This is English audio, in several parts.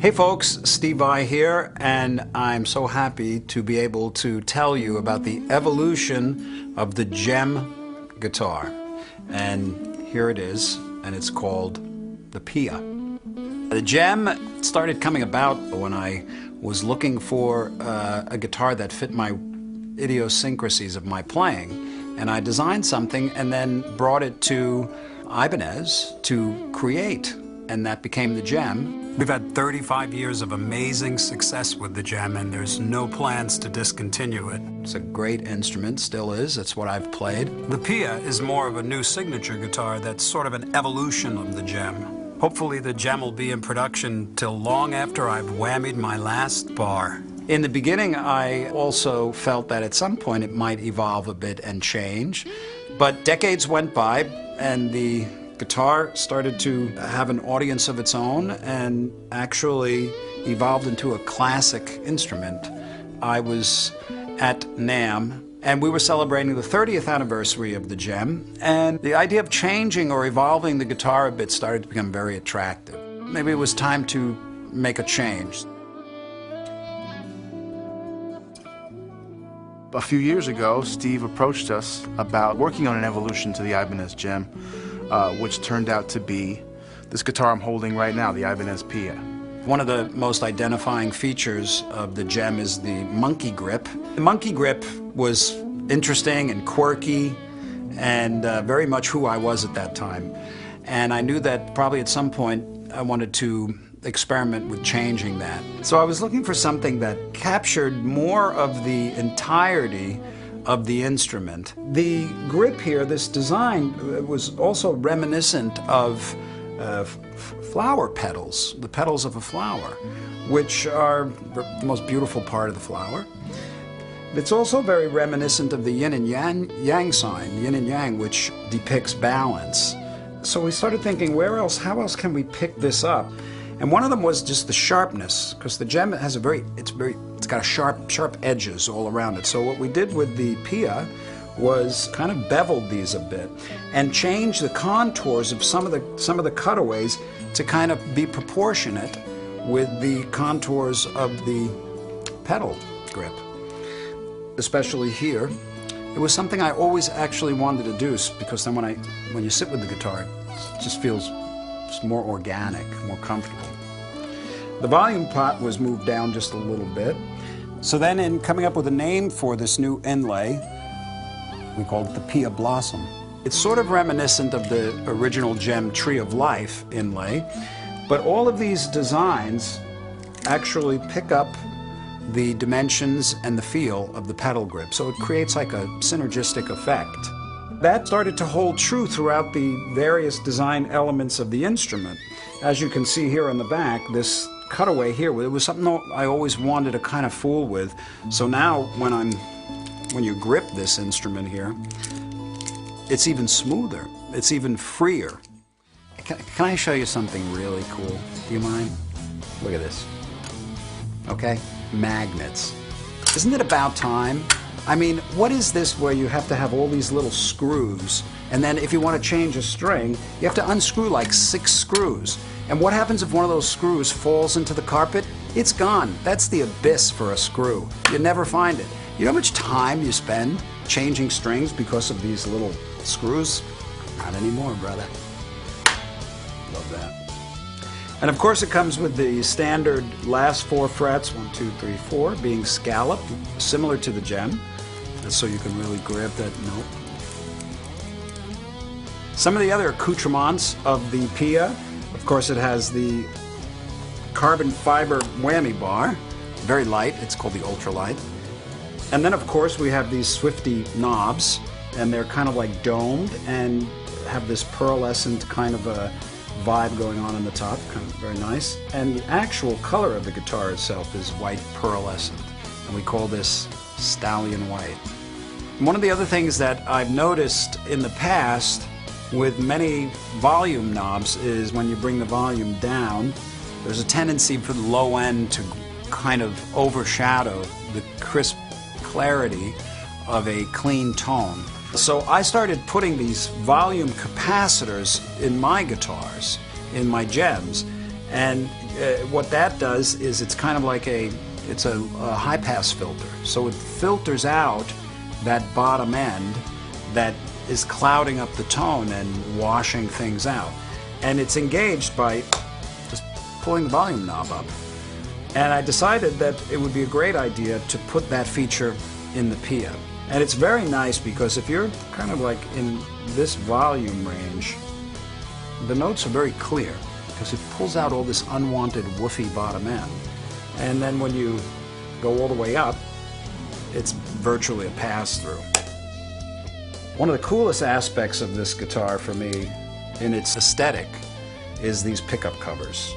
Hey folks, Steve Vai here, and I'm so happy to be able to tell you about the evolution of the Gem guitar. And here it is, and it's called the PIA. The Gem started coming about when I was looking for a guitar that fit my idiosyncrasies of my playing. And I designed something and then brought it to Ibanez to create, and that became the Gem. We've had 35 years of amazing success with the Gem, and there's no plans to discontinue it. It's a great instrument, still is. It's what I've played. The PIA is more of a new signature guitar that's sort of an evolution of the Gem. Hopefully the Gem will be in production till long after I've whammied my last bar. In the beginning, I also felt that at some point it might evolve a bit and change, but decades went by and the guitar started to have an audience of its own and actually evolved into a classic instrument. I was at NAMM and we were celebrating the 30th anniversary of the Gem, and the idea of changing or evolving the guitar a bit started to become very attractive. Maybe it was time to make a change. A few years ago, Steve approached us about working on an evolution to the Ibanez Gem, which turned out to be this guitar I'm holding right now, the Ibanez PIA. One of the most identifying features of the Gem is the monkey grip. The monkey grip was interesting and quirky and very much who I was at that time. And I knew that probably at some point I wanted to experiment with changing that. So I was looking for something that captured more of the entirety of the instrument. The grip here, this design, was also reminiscent of flower petals, the petals of a flower, which are the most beautiful part of the flower. It's also very reminiscent of the yin and yang sign, yin and yang, which depicts balance. So we started thinking, how else can we pick this up? And one of them was just the sharpness, because the Gem has it's got sharp edges all around it. So what we did with the PIA was kind of beveled these a bit and changed the contours of some of the cutaways to kind of be proportionate with the contours of the pedal grip. Especially here, it was something I always actually wanted to do, because then when you sit with the guitar, it just feels more organic, more comfortable. The volume pot was moved down just a little bit. So then in coming up with a name for this new inlay, we called it the PIA Blossom. It's sort of reminiscent of the original Gem Tree of Life inlay, but all of these designs actually pick up the dimensions and the feel of the pedal grip, so it creates like a synergistic effect. That started to hold true throughout the various design elements of the instrument. As you can see here on the back, this cutaway here, it was something I always wanted to kind of fool with. So now when you grip this instrument here, it's even smoother, it's even freer. Can I show you something really cool? Do you mind? Look at this. Okay? Magnets. Isn't it about time? I mean, what is this where you have to have all these little screws, and then if you want to change a string, you have to unscrew like 6 screws. And what happens if one of those screws falls into the carpet? It's gone. That's the abyss for a screw. You never find it. You know how much time you spend changing strings because of these little screws? Not anymore, brother. Love that. And of course it comes with the standard last 4 frets, 1, 2, 3, 4, being scalloped, similar to the Gem, so you can really grab that note. Some of the other accoutrements of the PIA, of course it has the carbon fiber whammy bar, very light, it's called the ultralight. And then of course we have these Swifty knobs, and they're kind of like domed and have this pearlescent kind of a vibe going on the top, kind of very nice. And the actual color of the guitar itself is white pearlescent, and we call this Stallion White. And one of the other things that I've noticed in the past with many volume knobs is when you bring the volume down, there's a tendency for the low end to kind of overshadow the crisp clarity of a clean tone. So I started putting these volume capacitors in my guitars, in my Gems, and what that does is it's kind of like it's a high-pass filter. So it filters out that bottom end that is clouding up the tone and washing things out. And it's engaged by just pulling the volume knob up. And I decided that it would be a great idea to put that feature in the PIA. And it's very nice because if you're kind of like in this volume range, the notes are very clear because it pulls out all this unwanted woofy bottom end. And then when you go all the way up, it's virtually a pass-through. One of the coolest aspects of this guitar for me in its aesthetic is these pickup covers.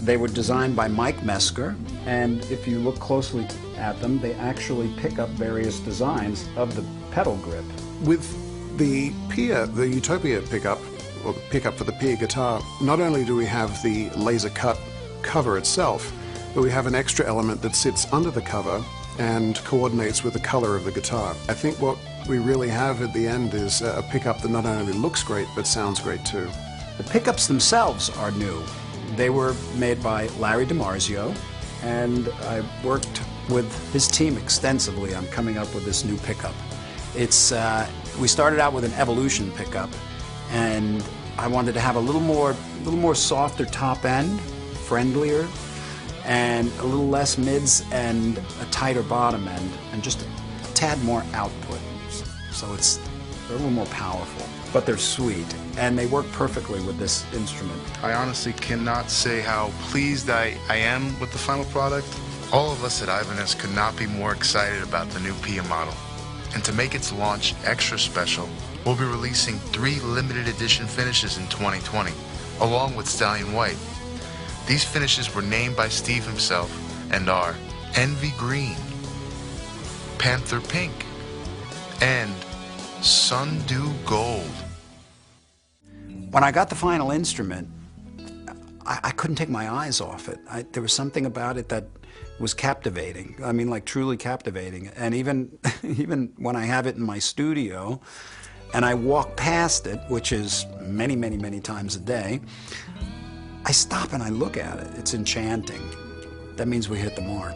They were designed by Mike Mesker, and if you look closely at them, they actually pick up various designs of the pedal grip. With the PIA, the Utopia pickup, or the pickup for the PIA guitar, not only do we have the laser cut cover itself, but we have an extra element that sits under the cover and coordinates with the color of the guitar. I think what we really have at the end is a pickup that not only looks great, but sounds great too. The pickups themselves are new. They were made by Larry DiMarzio, and I worked with his team extensively on coming up with this new pickup. We started out with an Evolution pickup, and I wanted to have a little more softer top end, friendlier, and a little less mids and a tighter bottom end, and just a tad more output. So they're a little more powerful, but they're sweet, and they work perfectly with this instrument. I honestly cannot say how pleased I am with the final product. All of us at Ibanez could not be more excited about the new PIA model. And to make its launch extra special, we'll be releasing 3 limited edition finishes in 2020, along with Stallion White. These finishes were named by Steve himself and are Envy Green, Panther Pink, and Sundew Gold. When I got the final instrument, I couldn't take my eyes off it. There was something about it that was captivating. I mean, like truly captivating. And even when I have it in my studio and I walk past it, which is many, many, many times a day, I stop and I look at it. It's enchanting. That means we hit the mark.